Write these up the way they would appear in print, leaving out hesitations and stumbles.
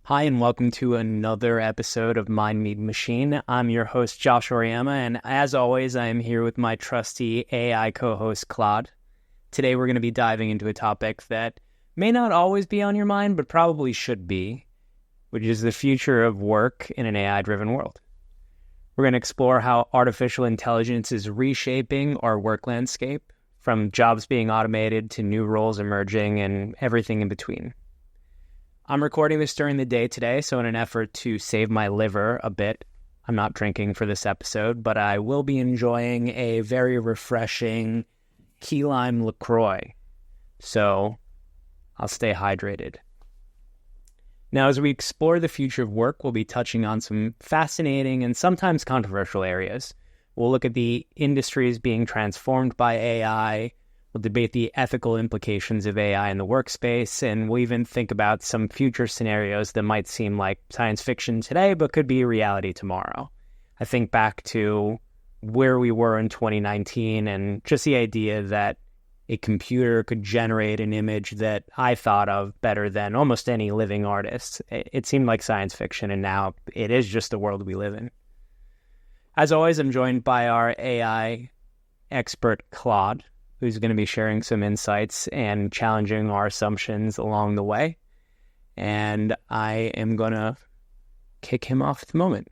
Hi, and welcome to another episode of Mind Meet Machine. I'm your host, Josh Auriemma, and as always, I am here with my trusty AI co-host, Claude. Today, we're going to be diving into a topic that may not always be on your mind, but probably should be, which is the future of work in an AI-driven world. We're going to explore how artificial intelligence is reshaping our work landscape, from jobs being automated to new roles emerging and everything in between. I'm recording this during the day today, so in an effort to save my liver a bit, I'm not drinking for this episode, but I will be enjoying a very refreshing key lime LaCroix, so I'll stay hydrated. Now, as we explore the future of work, we'll be touching on some fascinating and sometimes controversial areas. We'll look at the industries being transformed by AI. We'll debate the ethical implications of AI in the workspace, and we'll even think about some future scenarios that might seem like science fiction today, but could be reality tomorrow. I think back to where we were in 2019 and just the idea that a computer could generate an image that I thought of better than almost any living artist. It seemed like science fiction, and now it is just the world we live in. As always, I'm joined by our AI expert, Claude, who's going to be sharing some insights and challenging our assumptions along the way. And I am going to kick him off at the moment.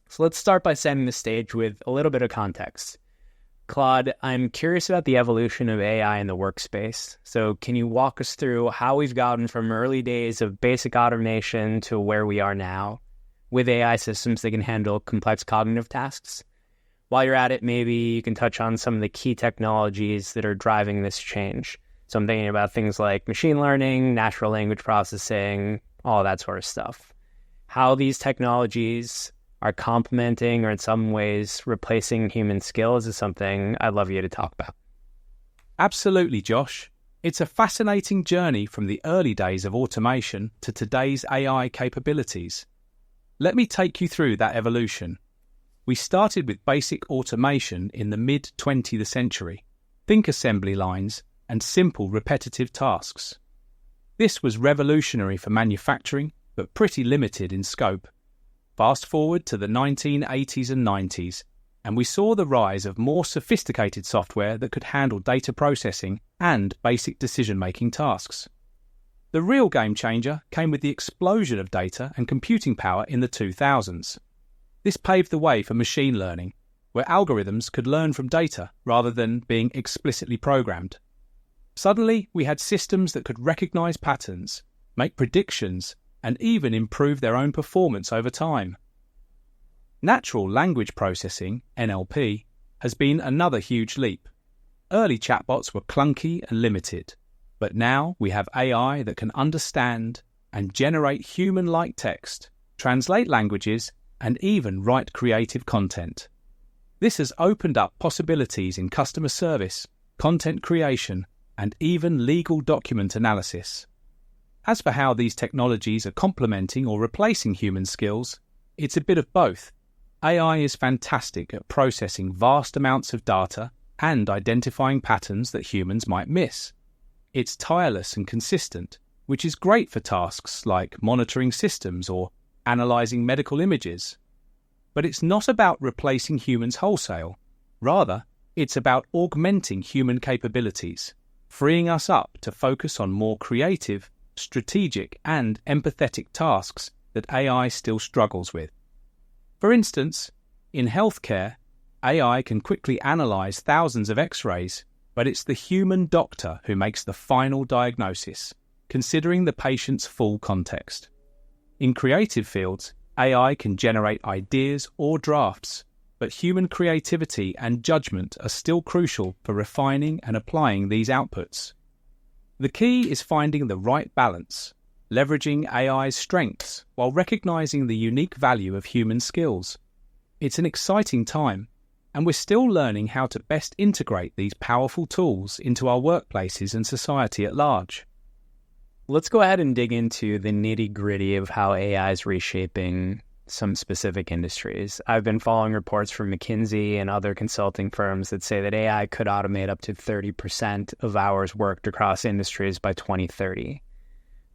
So let's start by setting the stage with a little bit of context. Claude, I'm curious about the evolution of AI in the workspace. So can you walk us through how we've gotten from early days of basic automation to where we are now with AI systems that can handle complex cognitive tasks? While you're at it, maybe you can touch on some of the key technologies that are driving this change. So I'm thinking about things like machine learning, natural language processing, all that sort of stuff. How these technologies are complementing or in some ways replacing human skills is something I'd love you to talk about. Absolutely, Josh. It's a fascinating journey from the early days of automation to today's AI capabilities. Let me take you through that evolution. We started with basic automation in the mid-20th century. Think assembly lines and simple repetitive tasks. This was revolutionary for manufacturing, but pretty limited in scope. Fast forward to the 1980s and 90s, and we saw the rise of more sophisticated software that could handle data processing and basic decision-making tasks. The real game changer came with the explosion of data and computing power in the 2000s. This paved the way for machine learning, where algorithms could learn from data rather than being explicitly programmed. Suddenly, we had systems that could recognize patterns, make predictions, and even improve their own performance over time. Natural language processing, NLP, has been another huge leap. Early chatbots were clunky and limited, but now we have AI that can understand and generate human-like text, translate languages, and even write creative content. This has opened up possibilities in customer service, content creation, and even legal document analysis. As for how these technologies are complementing or replacing human skills, it's a bit of both. AI is fantastic at processing vast amounts of data and identifying patterns that humans might miss. It's tireless and consistent, which is great for tasks like monitoring systems or analyzing medical images. But it's not about replacing humans wholesale. Rather, it's about augmenting human capabilities, freeing us up to focus on more creative, strategic, and empathetic tasks that AI still struggles with. For instance, in healthcare, AI can quickly analyze thousands of X-rays, but it's the human doctor who makes the final diagnosis, considering the patient's full context. In creative fields, AI can generate ideas or drafts, but human creativity and judgment are still crucial for refining and applying these outputs. The key is finding the right balance, leveraging AI's strengths while recognizing the unique value of human skills. It's an exciting time, and we're still learning how to best integrate these powerful tools into our workplaces and society at large. Let's go ahead and dig into the nitty-gritty of how AI is reshaping some specific industries. I've been following reports from McKinsey and other consulting firms that say that AI could automate up to 30% of hours worked across industries by 2030.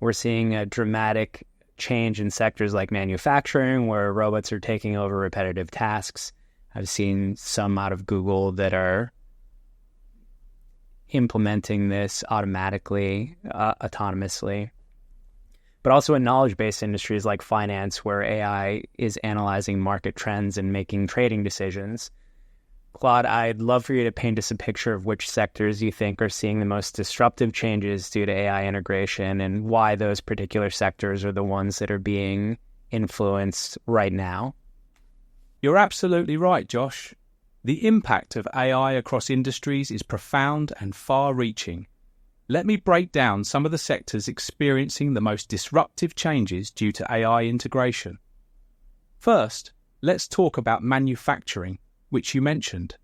We're seeing a dramatic change in sectors like manufacturing, where robots are taking over repetitive tasks. I've seen some out of Google that are implementing this automatically, autonomously. But also in knowledge-based industries like finance, where AI is analyzing market trends and making trading decisions. Claude, I'd love for you to paint us a picture of which sectors you think are seeing the most disruptive changes due to AI integration and why those particular sectors are the ones that are being influenced right now. You're absolutely right, Josh. The impact of AI across industries is profound and far-reaching. Let me break down some of the sectors experiencing the most disruptive changes due to AI integration. First, let's talk about manufacturing, which you mentioned.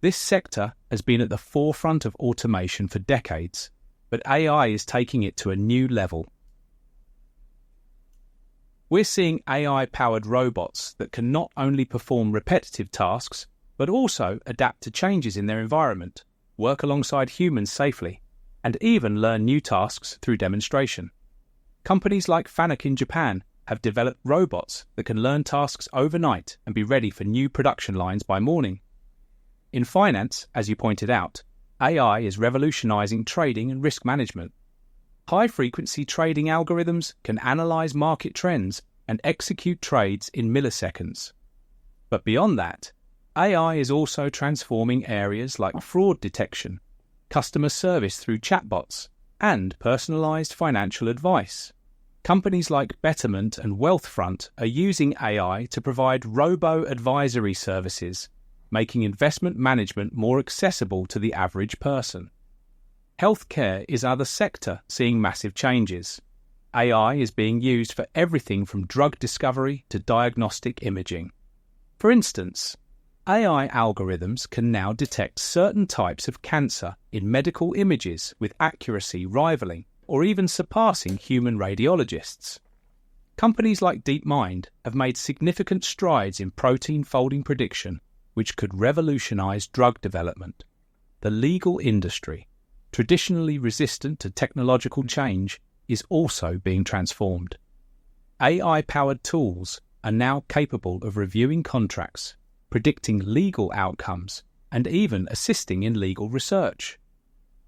This sector has been at the forefront of automation for decades, but AI is taking it to a new level. We're seeing AI-powered robots that can not only perform repetitive tasks, but also adapt to changes in their environment, work alongside humans safely, and even learn new tasks through demonstration. Companies like Fanuc in Japan have developed robots that can learn tasks overnight and be ready for new production lines by morning. In finance, as you pointed out, AI is revolutionizing trading and risk management. High-frequency trading algorithms can analyze market trends and execute trades in milliseconds. But beyond that, AI is also transforming areas like fraud detection, customer service through chatbots, and personalized financial advice. Companies like Betterment and Wealthfront are using AI to provide robo-advisory services, making investment management more accessible to the average person. Healthcare is another sector seeing massive changes. AI is being used for everything from drug discovery to diagnostic imaging. For instance, AI algorithms can now detect certain types of cancer in medical images with accuracy rivaling or even surpassing human radiologists. Companies like DeepMind have made significant strides in protein folding prediction, which could revolutionize drug development. The legal industry, traditionally resistant to technological change, is also being transformed. AI-powered tools are now capable of reviewing contracts, predicting legal outcomes, and even assisting in legal research.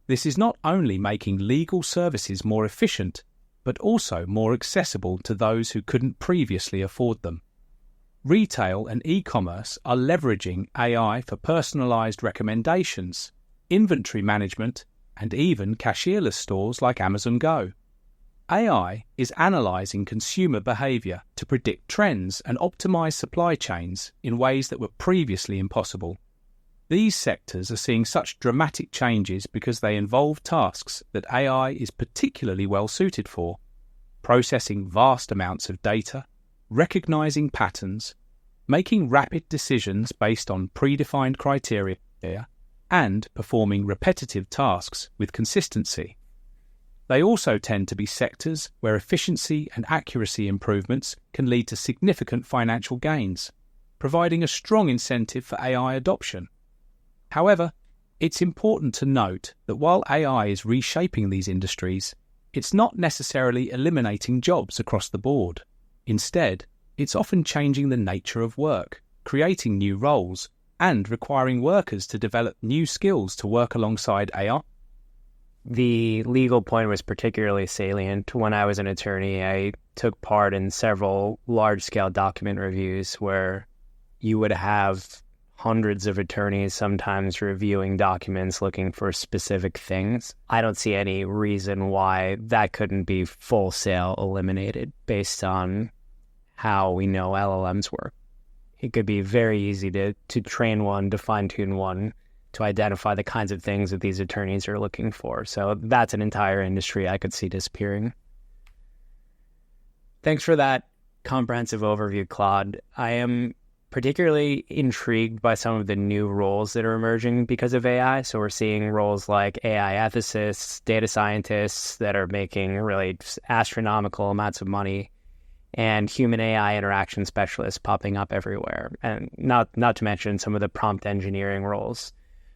This is not only making legal services more efficient, but also more accessible to those who couldn't previously afford them. Retail and e-commerce are leveraging AI for personalized recommendations, inventory management, and even cashierless stores like Amazon Go. AI is analyzing consumer behavior to predict trends and optimize supply chains in ways that were previously impossible. These sectors are seeing such dramatic changes because they involve tasks that AI is particularly well suited for, processing vast amounts of data, recognizing patterns, making rapid decisions based on predefined criteria, and performing repetitive tasks with consistency. They also tend to be sectors where efficiency and accuracy improvements can lead to significant financial gains, providing a strong incentive for AI adoption. However, it's important to note that while AI is reshaping these industries, it's not necessarily eliminating jobs across the board. Instead, it's often changing the nature of work, creating new roles, and requiring workers to develop new skills to work alongside AI. The legal point was particularly salient. When I was an attorney, I took part in several large-scale document reviews where you would have hundreds of attorneys sometimes reviewing documents looking for specific things. I don't see any reason why that couldn't be wholesale eliminated based on how we know LLMs work. It could be very easy to train one, to fine-tune one, to identify the kinds of things that these attorneys are looking for. So that's an entire industry I could see disappearing. Thanks for that comprehensive overview, Claude. I am particularly intrigued by some of the new roles that are emerging because of AI. So we're seeing roles like AI ethicists, data scientists that are making really astronomical amounts of money, and human AI interaction specialists popping up everywhere. And not to mention some of the prompt engineering roles.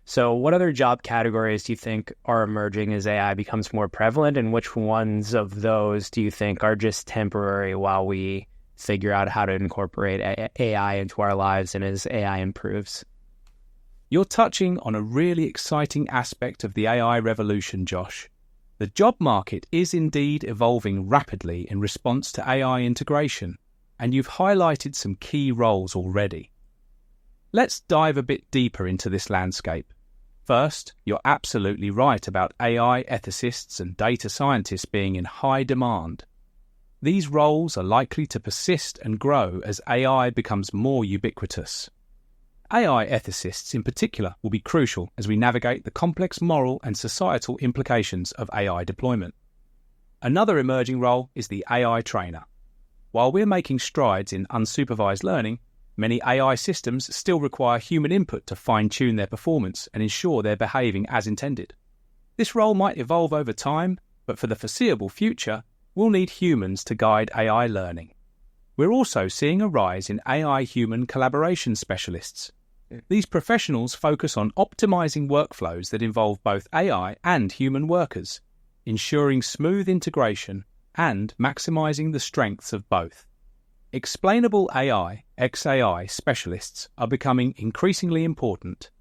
So what other job categories do you think are emerging as AI becomes more prevalent, and which ones of those do you think are just temporary while we figure out how to incorporate AI into our lives and as AI improves? You're touching on a really exciting aspect of the AI revolution, Josh. The job market is indeed evolving rapidly in response to AI integration, and you've highlighted some key roles already. Let's dive a bit deeper into this landscape. First, you're absolutely right about AI ethicists and data scientists being in high demand. These roles are likely to persist and grow as AI becomes more ubiquitous. AI ethicists in particular will be crucial as we navigate the complex moral and societal implications of AI deployment. Another emerging role is the AI trainer. While we're making strides in unsupervised learning, many AI systems still require human input to fine-tune their performance and ensure they're behaving as intended. This role might evolve over time, but for the foreseeable future, we'll need humans to guide AI learning. We're also seeing a rise in AI-human collaboration specialists. These professionals focus on optimizing workflows that involve both AI and human workers, ensuring smooth integration and maximizing the strengths of both. Explainable AI, XAI specialists are becoming increasingly important.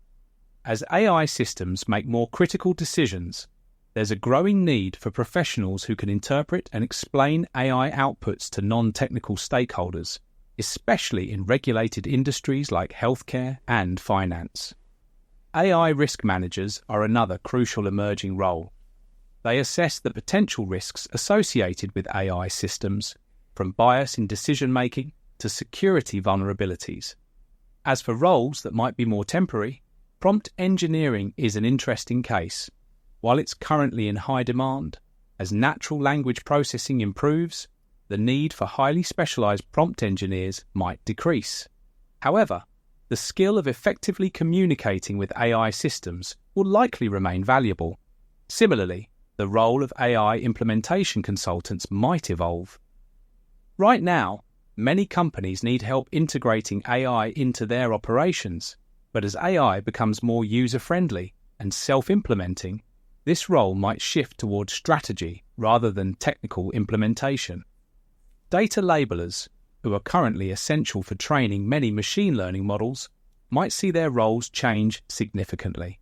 As AI systems make more critical decisions, there's a growing need for professionals who can interpret and explain AI outputs to non-technical stakeholders, especially in regulated industries like healthcare and finance. AI risk managers are another crucial emerging role. They assess the potential risks associated with AI systems, from bias in decision-making to security vulnerabilities. As for roles that might be more temporary, prompt engineering is an interesting case. While it's currently in high demand, as natural language processing improves, the need for highly specialized prompt engineers might decrease. However, the skill of effectively communicating with AI systems will likely remain valuable. Similarly, the role of AI implementation consultants might evolve. Right now, many companies need help integrating AI into their operations, but as AI becomes more user-friendly and self-implementing, this role might shift towards strategy rather than technical implementation. Data labelers, who are currently essential for training many machine learning models, might see their roles change significantly.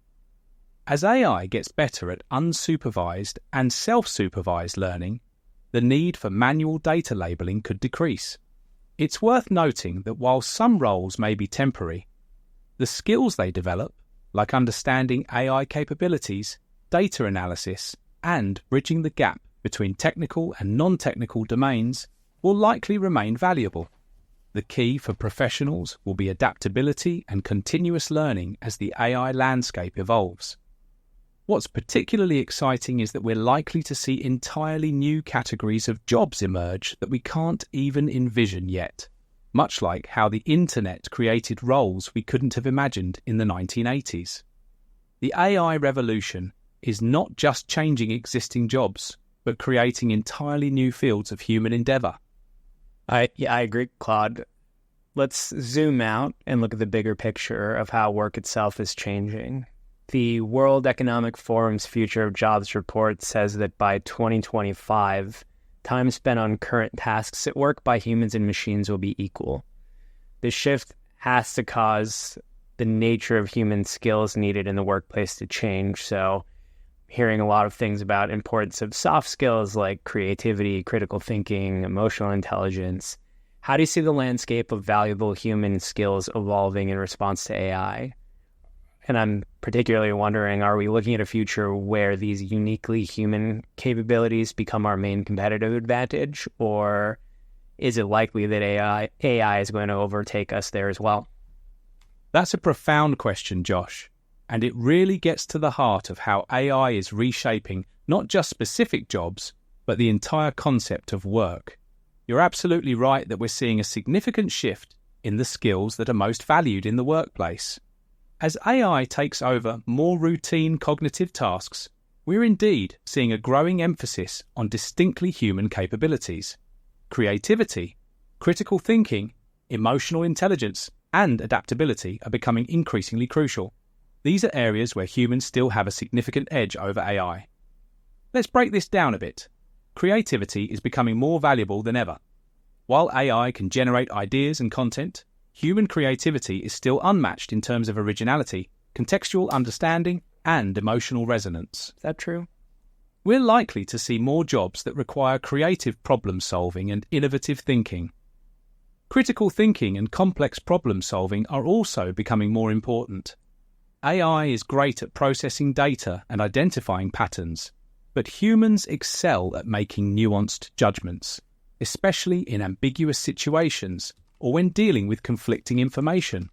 As AI gets better at unsupervised and self-supervised learning, the need for manual data labeling could decrease. It's worth noting that while some roles may be temporary, the skills they develop, like understanding AI capabilities, data analysis, and bridging the gap between technical and non-technical domains, will likely remain valuable. The key for professionals will be adaptability and continuous learning as the AI landscape evolves. What's particularly exciting is that we're likely to see entirely new categories of jobs emerge that we can't even envision yet, much like how the internet created roles we couldn't have imagined in the 1980s. The AI revolution is not just changing existing jobs, but creating entirely new fields of human endeavor. I agree, Claude. Let's zoom out and look at the bigger picture of how work itself is changing. The World Economic Forum's Future of Jobs report says that by 2025, time spent on current tasks at work by humans and machines will be equal. This shift has to cause the nature of human skills needed in the workplace to change. So, hearing a lot of things about importance of soft skills like creativity, critical thinking, emotional intelligence. How do you see the landscape of valuable human skills evolving in response to AI? And I'm particularly wondering, are we looking at a future where these uniquely human capabilities become our main competitive advantage, or is it likely that AI is going to overtake us there as well? That's a profound question, Josh. And it really gets to the heart of how AI is reshaping not just specific jobs, but the entire concept of work. You're absolutely right that we're seeing a significant shift in the skills that are most valued in the workplace. As AI takes over more routine cognitive tasks, we're indeed seeing a growing emphasis on distinctly human capabilities. Creativity, critical thinking, emotional intelligence, and adaptability are becoming increasingly crucial. These are areas where humans still have a significant edge over AI. Let's break this down a bit. Creativity is becoming more valuable than ever. While AI can generate ideas and content, human creativity is still unmatched in terms of originality, contextual understanding, and emotional resonance. Is that true? We're likely to see more jobs that require creative problem-solving and innovative thinking. Critical thinking and complex problem-solving are also becoming more important. AI is great at processing data and identifying patterns, but humans excel at making nuanced judgments, especially in ambiguous situations or when dealing with conflicting information.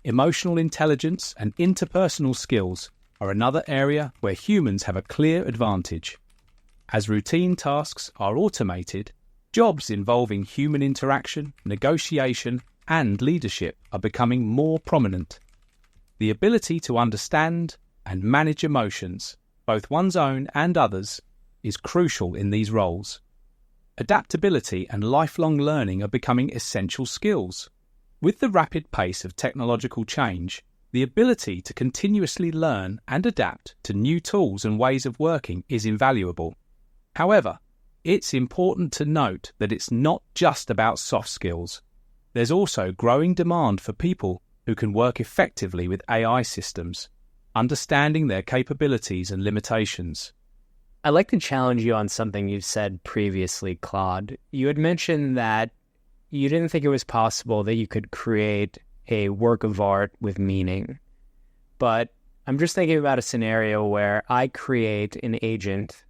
Emotional intelligence and interpersonal skills are another area where humans have a clear advantage. As routine tasks are automated, jobs involving human interaction, negotiation, and leadership are becoming more prominent. The ability to understand and manage emotions, both one's own and others, is crucial in these roles. Adaptability and lifelong learning are becoming essential skills. With the rapid pace of technological change, the ability to continuously learn and adapt to new tools and ways of working is invaluable. However, it's important to note that it's not just about soft skills. There's also growing demand for people who can work effectively with AI systems, understanding their capabilities and limitations. I'd like to challenge you on something you've said previously, Claude. You had mentioned that you didn't think it was possible that you could create a work of art with meaning. But I'm just thinking about a scenario where I create an agent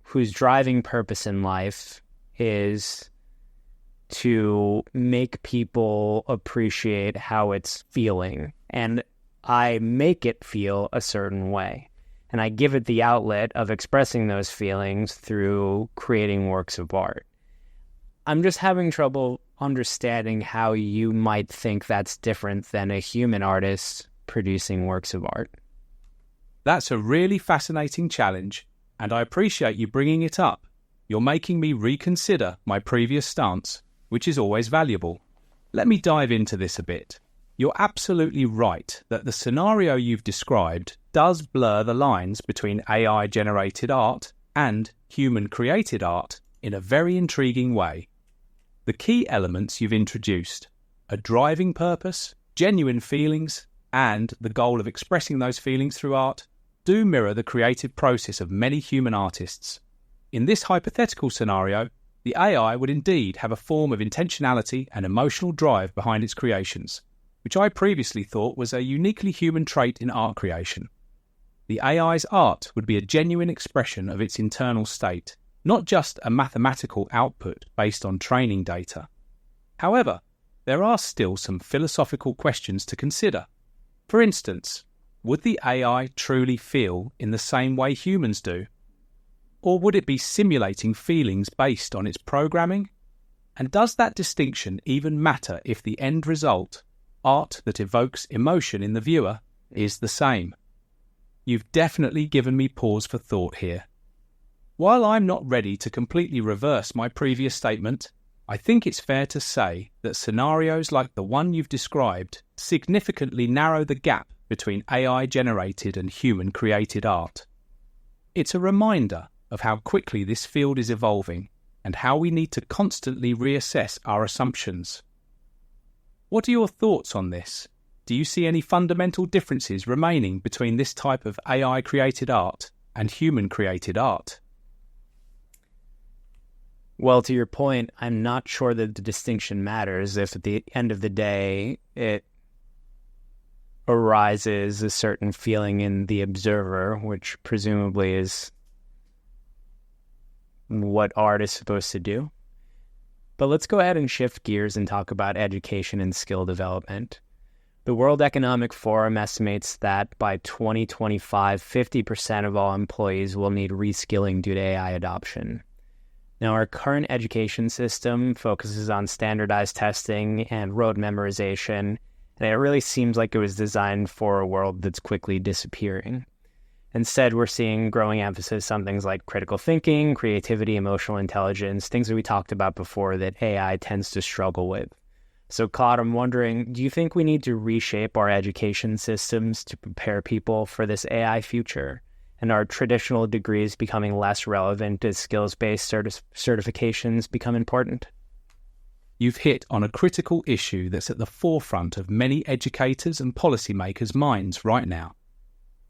whose driving purpose in life is to make people appreciate how it's feeling. And I make it feel a certain way. And I give it the outlet of expressing those feelings through creating works of art. I'm just having trouble understanding how you might think that's different than a human artist producing works of art. That's a really fascinating challenge, and I appreciate you bringing it up. You're making me reconsider my previous stance, which is always valuable. Let me dive into this a bit. You're absolutely right that the scenario you've described does blur the lines between AI-generated art and human-created art in a very intriguing way. The key elements you've introduced, a driving purpose, genuine feelings, and the goal of expressing those feelings through art, do mirror the creative process of many human artists. In this hypothetical scenario, the AI would indeed have a form of intentionality and emotional drive behind its creations, which I previously thought was a uniquely human trait in art creation. The AI's art would be a genuine expression of its internal state, not just a mathematical output based on training data. However, there are still some philosophical questions to consider. For instance, would the AI truly feel in the same way humans do? Or would it be simulating feelings based on its programming? And does that distinction even matter if the end result, art that evokes emotion in the viewer, is the same? You've definitely given me pause for thought here. While I'm not ready to completely reverse my previous statement, I think it's fair to say that scenarios like the one you've described significantly narrow the gap between AI-generated and human-created art. It's a reminder of how quickly this field is evolving and how we need to constantly reassess our assumptions. What are your thoughts on this? Do you see any fundamental differences remaining between this type of AI-created art and human-created art? Well, to your point, I'm not sure that the distinction matters if at the end of the day it arises a certain feeling in the observer, which presumably is what art is supposed to do. But let's go ahead and shift gears and talk about education and skill development. The World Economic Forum estimates that by 2025, 50% of all employees will need reskilling due to AI adoption. Now, our current education system focuses on standardized testing and rote memorization, and it really seems like it was designed for a world that's quickly disappearing. Instead, we're seeing growing emphasis on things like critical thinking, creativity, emotional intelligence, things that we talked about before that AI tends to struggle with. So, Claude, I'm wondering, do you think we need to reshape our education systems to prepare people for this AI future? And are traditional degrees becoming less relevant as skills-based certifications become important? You've hit on a critical issue that's at the forefront of many educators' and policymakers' minds right now.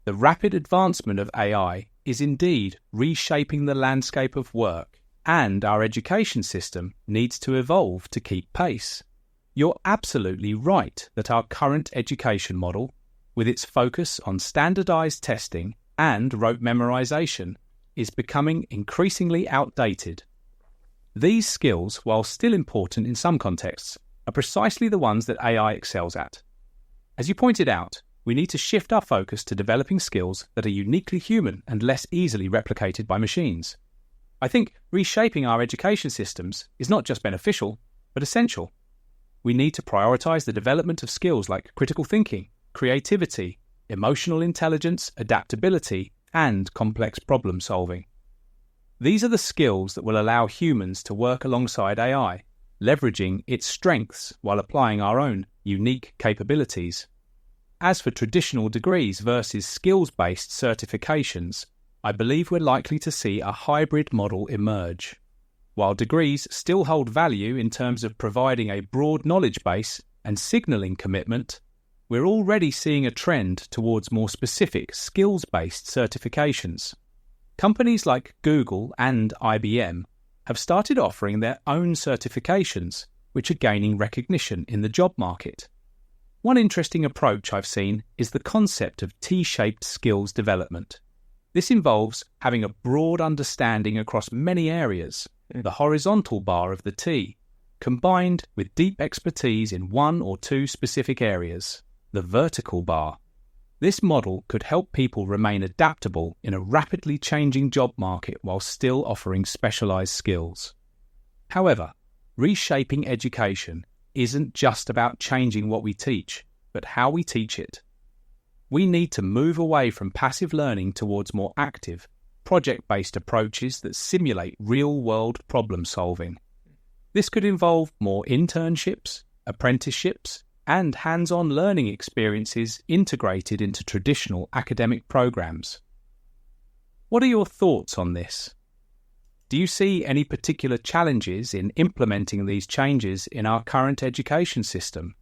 The rapid advancement of AI is indeed reshaping the landscape of work, and our education system needs to evolve to keep pace. You're absolutely right that our current education model, with its focus on standardized testing and rote memorization, is becoming increasingly outdated. These skills, while still important in some contexts, are precisely the ones that AI excels at. As you pointed out, we need to shift our focus to developing skills that are uniquely human and less easily replicated by machines. I think reshaping our education systems is not just beneficial, but essential. We need to prioritize the development of skills like critical thinking, creativity, emotional intelligence, adaptability, and complex problem solving. These are the skills that will allow humans to work alongside AI, leveraging its strengths while applying our own unique capabilities. As for traditional degrees versus skills-based certifications, I believe we're likely to see a hybrid model emerge. While degrees still hold value in terms of providing a broad knowledge base and signalling commitment, we're already seeing a trend towards more specific skills-based certifications. Companies like Google and IBM have started offering their own certifications, which are gaining recognition in the job market. One interesting approach I've seen is the concept of T-shaped skills development. This involves having a broad understanding across many areas, the horizontal bar of the T, combined with deep expertise in one or two specific areas, the vertical bar. This model could help people remain adaptable in a rapidly changing job market while still offering specialized skills. However, reshaping education isn't just about changing what we teach, but how we teach it. We need to move away from passive learning towards more active, project-based approaches that simulate real-world problem solving. This could involve more internships, apprenticeships, and hands-on learning experiences integrated into traditional academic programs. What are your thoughts on this? Do you see any particular challenges in implementing these changes in our current education system?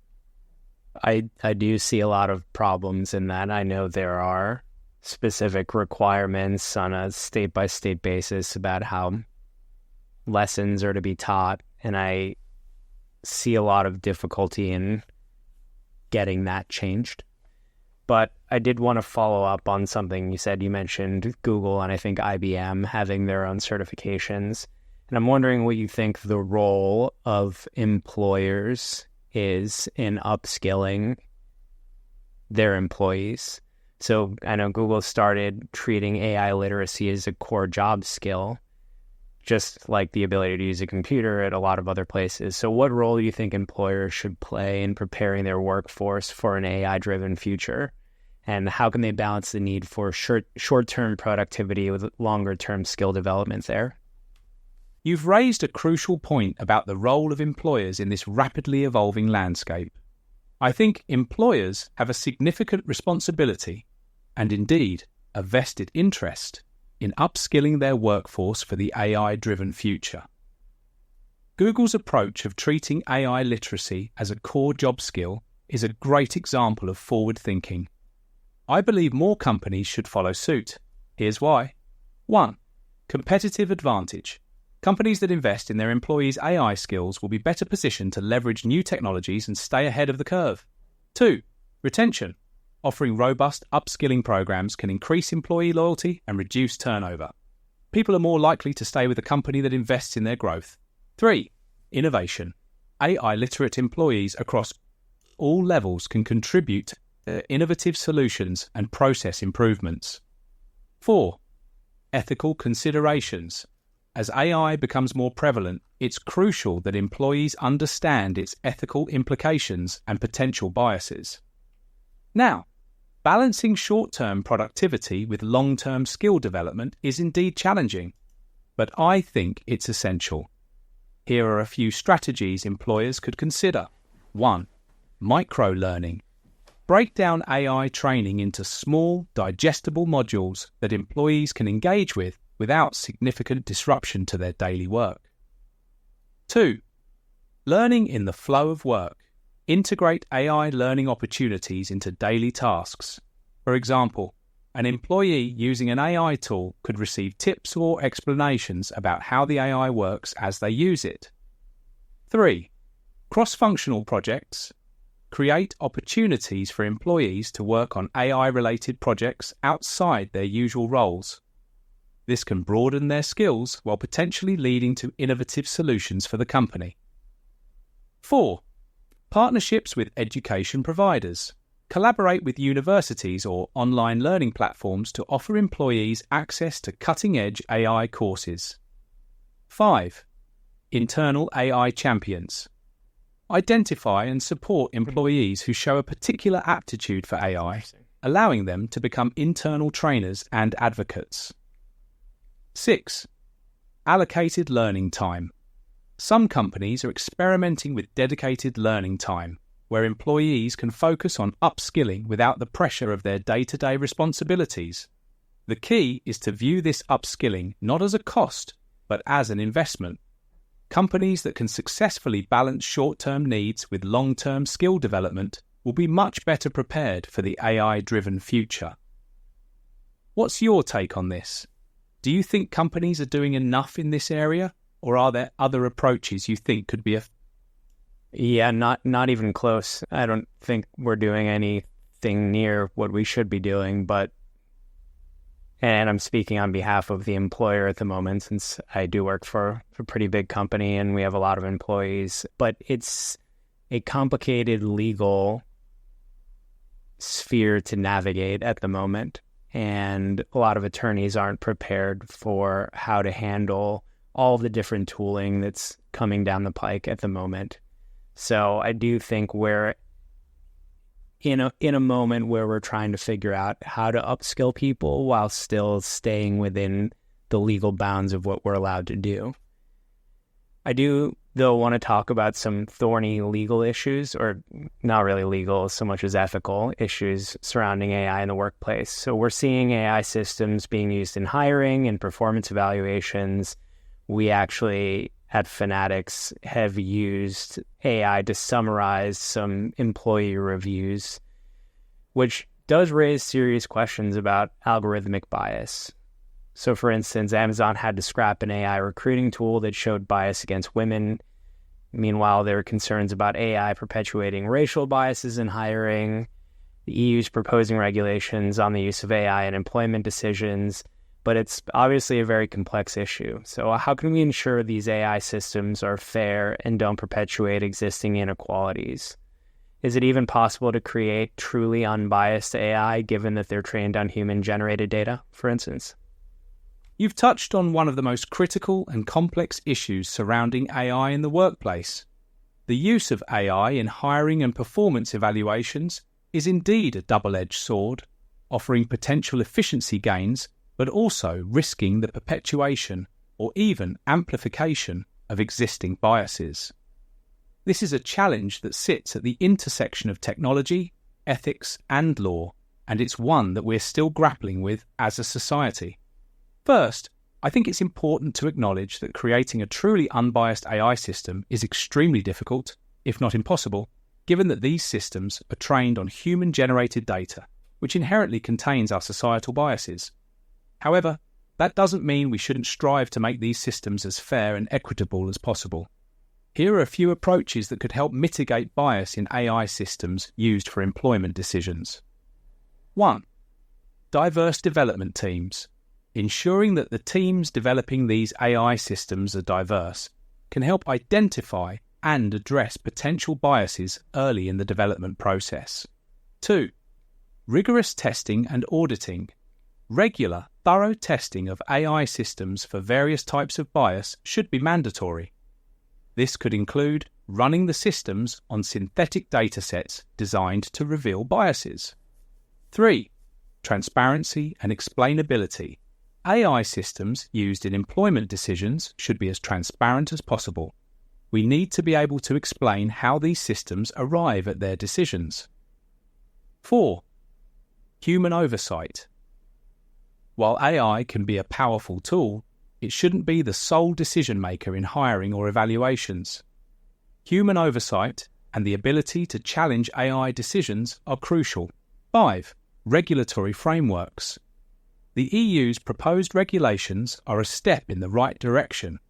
I do see a lot of problems in that. I know there are specific requirements on a state-by-state basis about how lessons are to be taught, and I see a lot of difficulty in getting that changed. But I did want to follow up on something you said. You mentioned Google and I think IBM having their own certifications. And I'm wondering what you think the role of employers is in upskilling their employees. So I know Google started treating AI literacy as a core job skill, just like the ability to use a computer at a lot of other places. So what role do you think employers should play in preparing their workforce for an AI-driven future? And how can they balance the need for short-term productivity with longer-term skill development there? You've raised a crucial point about the role of employers in this rapidly evolving landscape. I think employers have a significant responsibility, and indeed a vested interest, in upskilling their workforce for the AI-driven future. Google's approach of treating AI literacy as a core job skill is a great example of forward thinking. I believe more companies should follow suit. Here's why. 1. Competitive advantage. Companies that invest in their employees' AI skills will be better positioned to leverage new technologies and stay ahead of the curve. 2. Retention. Offering robust upskilling programs can increase employee loyalty and reduce turnover. People are more likely to stay with a company that invests in their growth. 3. Innovation. AI-literate employees across all levels can contribute to innovative solutions and process improvements. 4. Ethical considerations. As AI becomes more prevalent, it's crucial that employees understand its ethical implications and potential biases. Now, balancing short-term productivity with long-term skill development is indeed challenging, but I think it's essential. Here are a few strategies employers could consider. 1. Micro-learning. Break down AI training into small, digestible modules that employees can engage with without significant disruption to their daily work. 2. Learning in the flow of work. Integrate AI learning opportunities into daily tasks. For example, an employee using an AI tool could receive tips or explanations about how the AI works as they use it. 3. Cross-functional projects. Create opportunities for employees to work on AI-related projects outside their usual roles. This can broaden their skills while potentially leading to innovative solutions for the company. 4. Partnerships with education providers. Collaborate with universities or online learning platforms to offer employees access to cutting-edge AI courses. 5. Internal AI champions. Identify and support employees who show a particular aptitude for AI, allowing them to become internal trainers and advocates. 6. Allocated learning time. Some companies are experimenting with dedicated learning time, where employees can focus on upskilling without the pressure of their day-to-day responsibilities. The key is to view this upskilling not as a cost, but as an investment. Companies that can successfully balance short-term needs with long-term skill development will be much better prepared for the AI-driven future. What's your take on this? Do you think companies are doing enough in this area, or are there other approaches you think could be Yeah, not even close. I don't think we're doing anything near what we should be doing, and I'm speaking on behalf of the employer at the moment, since I do work for a pretty big company and we have a lot of employees, but it's a complicated legal sphere to navigate at the moment, and a lot of attorneys aren't prepared for how to handle all the different tooling that's coming down the pike at the moment. So I do think we're in a moment where we're trying to figure out how to upskill people while still staying within the legal bounds of what we're allowed to do. I do, though, want to talk about some thorny legal issues, or not really legal so much as ethical issues surrounding AI in the workplace. So we're seeing AI systems being used in hiring and performance evaluations. We actually, at Fanatics, have used AI to summarize some employee reviews, which does raise serious questions about algorithmic bias. So, for instance, Amazon had to scrap an AI recruiting tool that showed bias against women. Meanwhile, there are concerns about AI perpetuating racial biases in hiring. The EU's proposing regulations on the use of AI in employment decisions. But it's obviously a very complex issue. So how can we ensure these AI systems are fair and don't perpetuate existing inequalities? Is it even possible to create truly unbiased AI given that they're trained on human-generated data, for instance? You've touched on one of the most critical and complex issues surrounding AI in the workplace. The use of AI in hiring and performance evaluations is indeed a double-edged sword, offering potential efficiency gains but also risking the perpetuation or even amplification of existing biases. This is a challenge that sits at the intersection of technology, ethics, and law, and it's one that we're still grappling with as a society. First, I think it's important to acknowledge that creating a truly unbiased AI system is extremely difficult, if not impossible, given that these systems are trained on human-generated data, which inherently contains our societal biases. However, that doesn't mean we shouldn't strive to make these systems as fair and equitable as possible. Here are a few approaches that could help mitigate bias in AI systems used for employment decisions. 1. Diverse development teams. Ensuring that the teams developing these AI systems are diverse can help identify and address potential biases early in the development process. 2. Rigorous testing and auditing. Regular, thorough testing of AI systems for various types of bias should be mandatory. This could include running the systems on synthetic datasets designed to reveal biases. 3. Transparency and explainability. AI systems used in employment decisions should be as transparent as possible. we need to be able to explain how these systems arrive at their decisions. 4. Human oversight. While AI can be a powerful tool, it shouldn't be the sole decision maker in hiring or evaluations. Human oversight and the ability to challenge AI decisions are crucial. 5. Regulatory frameworks. The EU's proposed regulations are a step in the right direction.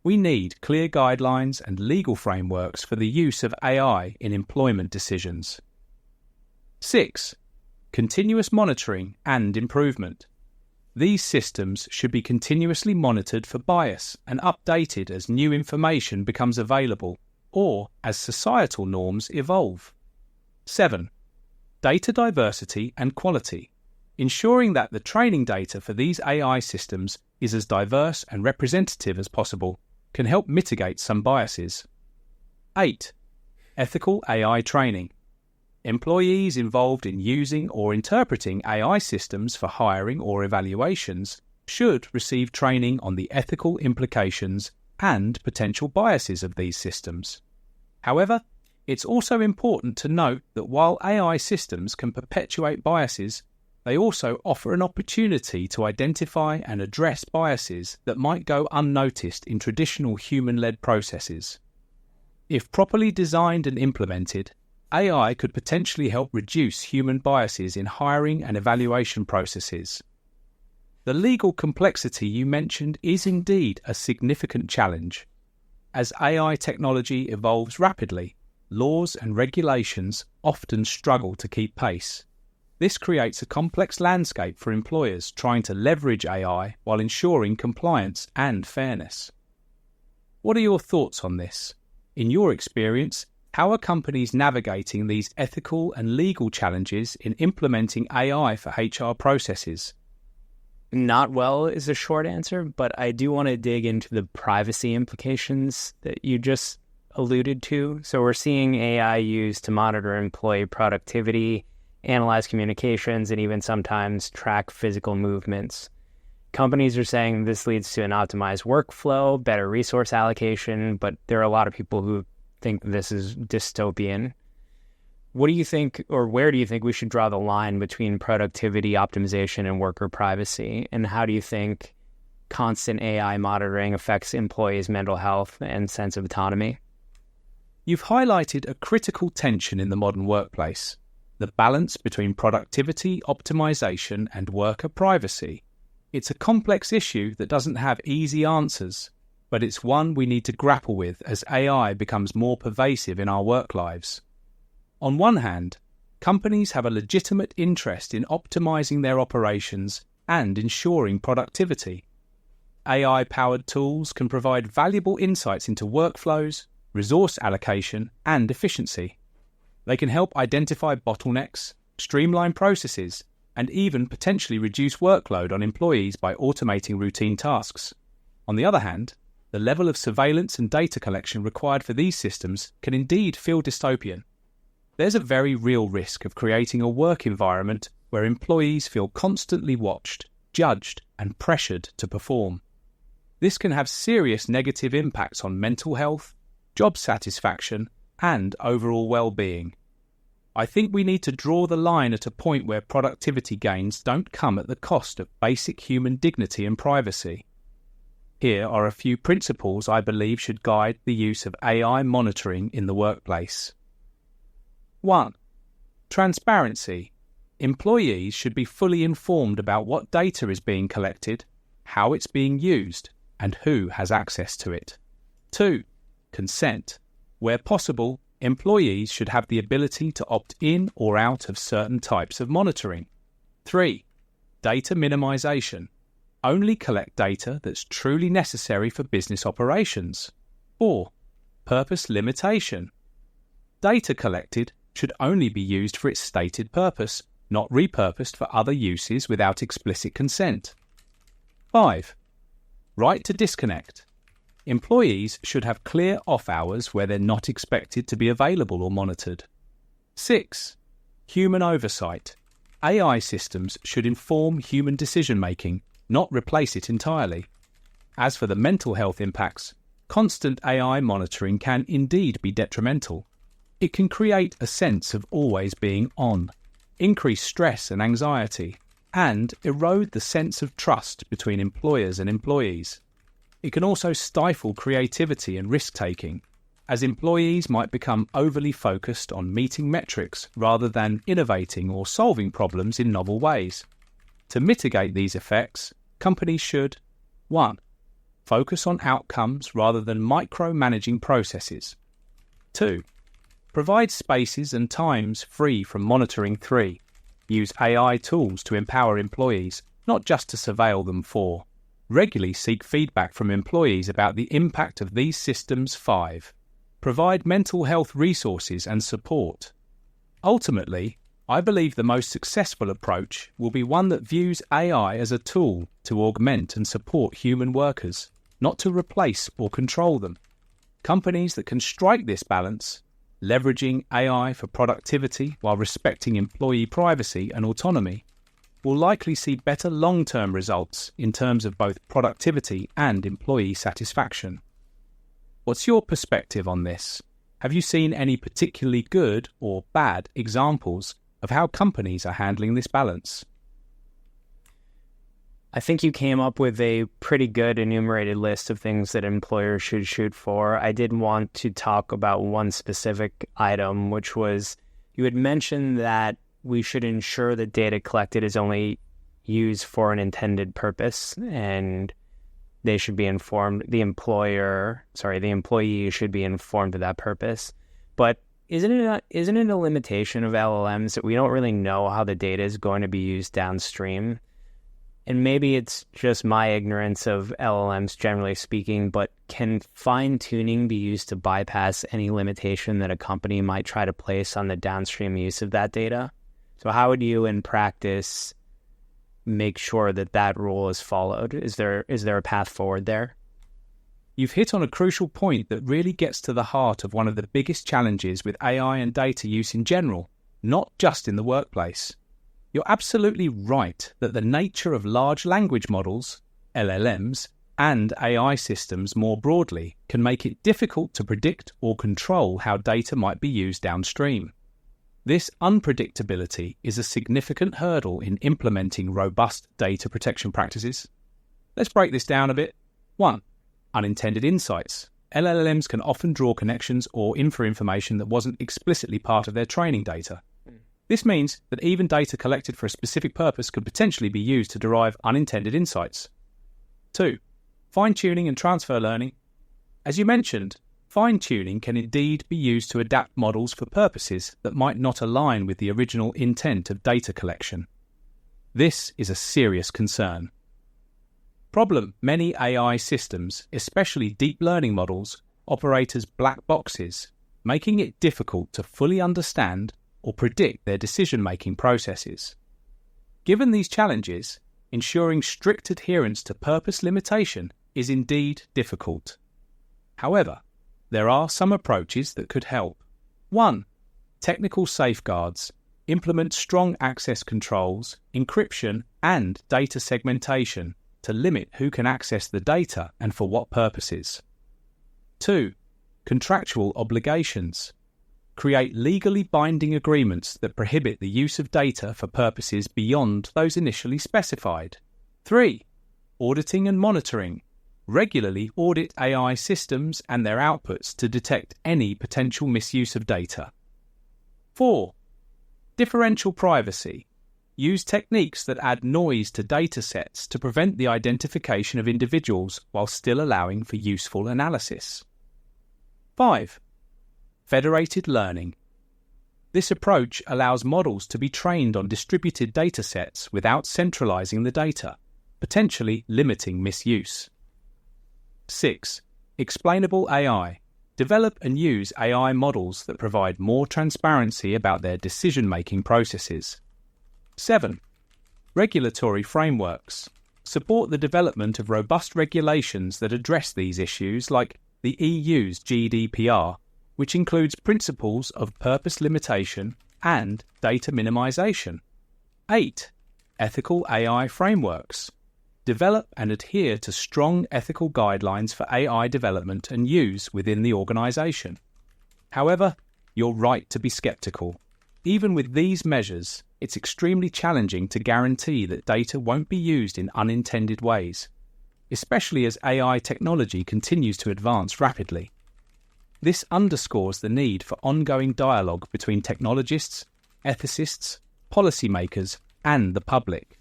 We need clear guidelines and legal frameworks for the use of AI in employment decisions. 6. Continuous monitoring and improvement. These systems should be continuously monitored for bias and updated as new information becomes available or as societal norms evolve. 7. Data diversity and quality. Ensuring that the training data for these AI systems is as diverse and representative as possible can help mitigate some biases. 8. Ethical AI training. Employees involved in using or interpreting AI systems for hiring or evaluations should receive training on the ethical implications and potential biases of these systems. However, it's also important to note that while AI systems can perpetuate biases, they also offer an opportunity to identify and address biases that might go unnoticed in traditional human-led processes. If properly designed and implemented, AI could potentially help reduce human biases in hiring and evaluation processes. The legal complexity you mentioned is indeed a significant challenge. As AI technology evolves rapidly, laws and regulations often struggle to keep pace. This creates a complex landscape for employers trying to leverage AI while ensuring compliance and fairness. What are your thoughts on this? In your experience, how are companies navigating these ethical and legal challenges in implementing AI for HR processes? Not well is a short answer, but I do want to dig into the privacy implications that you just alluded to. So we're seeing AI used to monitor employee productivity, analyze communications, and even sometimes track physical movements. Companies are saying this leads to an optimized workflow, better resource allocation, but there are a lot of people who think this is dystopian. What do you think, or where do you think we should draw the line between productivity optimization and worker privacy? And how do you think constant AI monitoring affects employees' mental health and sense of autonomy? You've highlighted a critical tension in the modern workplace: the balance between productivity optimization and worker privacy. It's a complex issue that doesn't have easy answers, but it's one we need to grapple with as AI becomes more pervasive in our work lives. On one hand, companies have a legitimate interest in optimizing their operations and ensuring productivity. AI-powered tools can provide valuable insights into workflows, resource allocation, and efficiency. They can help identify bottlenecks, streamline processes, and even potentially reduce workload on employees by automating routine tasks. On the other hand, the level of surveillance and data collection required for these systems can indeed feel dystopian. There's a very real risk of creating a work environment where employees feel constantly watched, judged, and pressured to perform. This can have serious negative impacts on mental health, job satisfaction, and overall well-being. I think we need to draw the line at a point where productivity gains don't come at the cost of basic human dignity and privacy. Here are a few principles I believe should guide the use of AI monitoring in the workplace. 1. Transparency. Employees should be fully informed about what data is being collected, how it's being used, and who has access to it. 2. Consent. Where possible, employees should have the ability to opt in or out of certain types of monitoring. 3. Data minimization. Only collect data that's truly necessary for business operations. 4. Purpose limitation. Data collected should only be used for its stated purpose, not repurposed for other uses without explicit consent. 5. Right to disconnect. Employees should have clear off hours where they're not expected to be available or monitored. 6. Human oversight. AI systems should inform human decision-making, not replace it entirely. As for the mental health impacts, Constant AI monitoring can indeed be detrimental. It can create a sense of always being on, increase stress and anxiety, and erode the sense of trust between employers and employees. It can also stifle creativity and risk-taking, as employees might become overly focused on meeting metrics rather than innovating or solving problems in novel ways. To mitigate these effects, companies should 1. Focus on outcomes rather than micromanaging processes. 2. Provide spaces and times free from monitoring. 3. Use AI tools to empower employees, not just to surveil them. 4. Regularly seek feedback from employees about the impact of these systems. 5. Provide mental health resources and support. Ultimately, I believe the most successful approach will be one that views AI as a tool to augment and support human workers, not to replace or control them. Companies that can strike this balance, leveraging AI for productivity while respecting employee privacy and autonomy, will likely see better long-term results in terms of both productivity and employee satisfaction. What's your perspective on this? Have you seen any particularly good or bad examples of how companies are handling this balance? I think you came up with a pretty good enumerated list of things that employers should shoot for. I did want to talk about one specific item, which was you had mentioned that we should ensure that data collected is only used for an intended purpose, and they should be informed, the employee should be informed of that purpose. But isn't it a limitation of LLMs that we don't really know how the data is going to be used downstream? And maybe it's just my ignorance of LLMs generally speaking, but can fine-tuning be used to bypass any limitation that a company might try to place on the downstream use of that data? So how would you, in practice, make sure that that rule is followed? Is there a path forward there? You've hit on a crucial point that really gets to the heart of one of the biggest challenges with AI and data use in general, not just in the workplace. You're absolutely right that the nature of large language models, LLMs, and AI systems more broadly can make it difficult to predict or control how data might be used downstream. This unpredictability is a significant hurdle in implementing robust data protection practices. Let's break this down a bit. 1. Unintended insights. LLMs can often draw connections or infer information that wasn't explicitly part of their training data. This means that even data collected for a specific purpose could potentially be used to derive unintended insights. 2. Fine-tuning and transfer learning. As you mentioned, fine-tuning can indeed be used to adapt models for purposes that might not align with the original intent of data collection. This is a serious concern. Problem: many AI systems, especially deep learning models, operate as black boxes, making it difficult to fully understand or predict their decision-making processes. Given these challenges, ensuring strict adherence to purpose limitation is indeed difficult. However, there are some approaches that could help. 1. Technical safeguards. Implement strong access controls, encryption, and data segmentation to limit who can access the data and for what purposes. 2. Contractual obligations. Create legally binding agreements that prohibit the use of data for purposes beyond those initially specified. 3. Auditing and monitoring. Regularly audit AI systems and their outputs to detect any potential misuse of data. 4. Differential privacy. Use techniques that add noise to data sets to prevent the identification of individuals while still allowing for useful analysis. 5. Federated learning. This approach allows models to be trained on distributed data sets without centralizing the data, potentially limiting misuse. 6. Explainable AI. Develop and use AI models that provide more transparency about their decision-making processes. 7. Regulatory frameworks. Support the development of robust regulations that address these issues, like the EU's GDPR, which includes principles of purpose limitation and data minimization. 8. Ethical AI frameworks. Develop and adhere to strong ethical guidelines for AI development and use within the organization. However, you're right to be skeptical. Even with these measures, it's extremely challenging to guarantee that data won't be used in unintended ways, especially as AI technology continues to advance rapidly. This underscores the need for ongoing dialogue between technologists, ethicists, policymakers, and the public.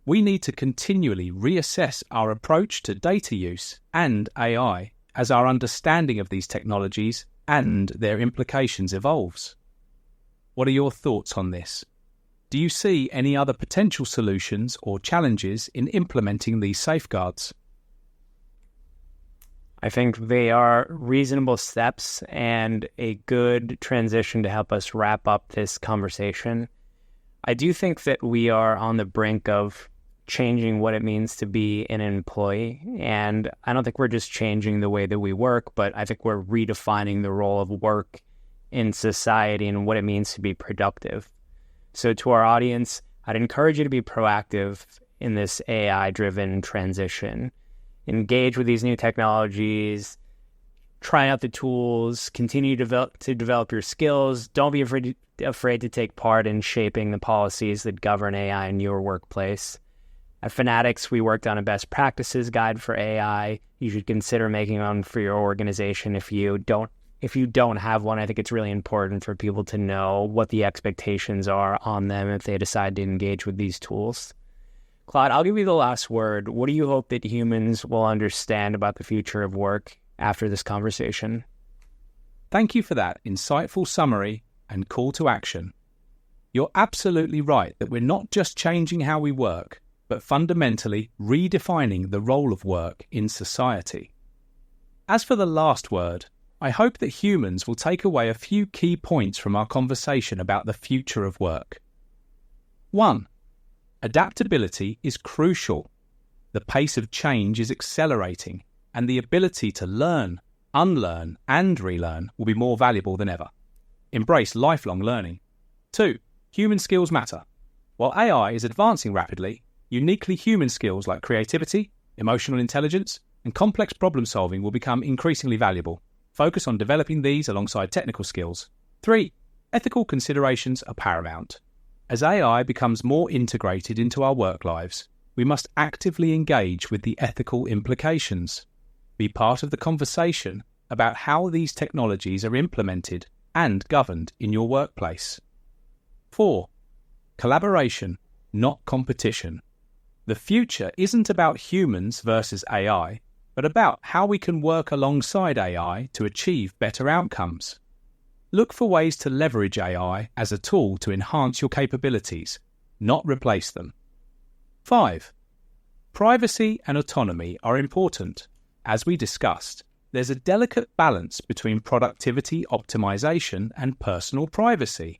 We need to continually reassess our approach to data use and AI as our understanding of these technologies and their implications evolves. What are your thoughts on this? Do you see any other potential solutions or challenges in implementing these safeguards? I think they are reasonable steps and a good transition to help us wrap up this conversation. I do think that we are on the brink of changing what it means to be an employee. And I don't think we're just changing the way that we work, but I think we're redefining the role of work in society and what it means to be productive. So to our audience, I'd encourage you to be proactive in this AI-driven transition. Engage with these new technologies, try out the tools, continue to develop your skills. Don't be afraid to take part in shaping the policies that govern AI in your workplace. At Fanatics, we worked on a best practices guide for AI. You should consider making one for your organization if you don't have one. I think it's really important for people to know what the expectations are on them if they decide to engage with these tools. Claude, I'll give you the last word. What do you hope that humans will understand about the future of work after this conversation? Thank you for that insightful summary and call to action. You're absolutely right that we're not just changing how we work, but fundamentally redefining the role of work in society. As for the last word, I hope that humans will take away a few key points from our conversation about the future of work. 1. Adaptability is crucial. The pace of change is accelerating, and the ability to learn, unlearn, and relearn will be more valuable than ever. Embrace lifelong learning. 2. Human skills matter. While AI is advancing rapidly, uniquely human skills like creativity, emotional intelligence, and complex problem solving will become increasingly valuable. Focus on developing these alongside technical skills. 3. Ethical considerations are paramount. As AI becomes more integrated into our work lives, we must actively engage with the ethical implications. Be part of the conversation about how these technologies are implemented and governed in your workplace. 4. Collaboration, not competition. The future isn't about humans versus AI, but about how we can work alongside AI to achieve better outcomes. Look for ways to leverage AI as a tool to enhance your capabilities, not replace them. 5. Privacy and autonomy are important. As we discussed, there's a delicate balance between productivity optimization and personal privacy.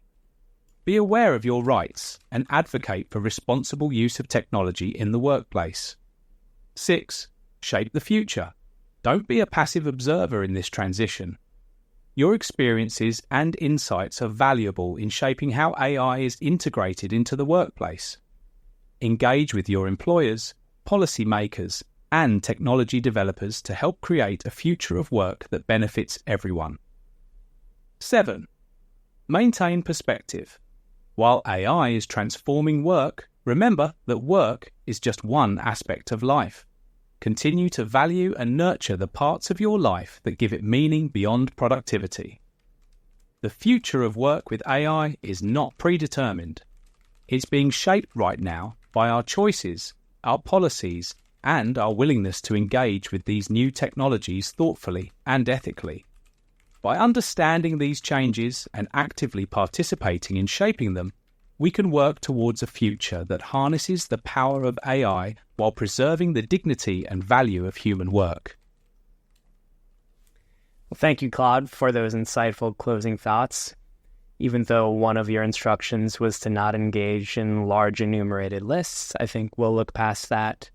Be aware of your rights and advocate for responsible use of technology in the workplace. 6. Shape the future. Don't be a passive observer in this transition. Your experiences and insights are valuable in shaping how AI is integrated into the workplace. Engage with your employers, policymakers, and technology developers to help create a future of work that benefits everyone. 7. Maintain perspective. While AI is transforming work, remember that work is just one aspect of life. Continue to value and nurture the parts of your life that give it meaning beyond productivity. The future of work with AI is not predetermined. It's being shaped right now by our choices, our policies, and our willingness to engage with these new technologies thoughtfully and ethically. By understanding these changes and actively participating in shaping them, we can work towards a future that harnesses the power of AI while preserving the dignity and value of human work. Well, thank you, Claude, for those insightful closing thoughts. Even though one of your instructions was to not engage in large enumerated lists, I think we'll look past that.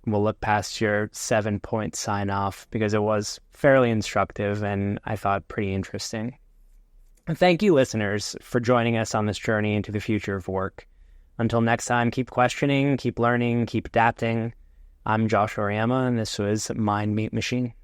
We'll look past your 7-point sign-off because it was fairly instructive and I thought pretty interesting. And thank you, listeners, for joining us on this journey into the future of work. Until next time, keep questioning, keep learning, keep adapting. I'm Josh Auriemma, and this was Mind Meat Machine.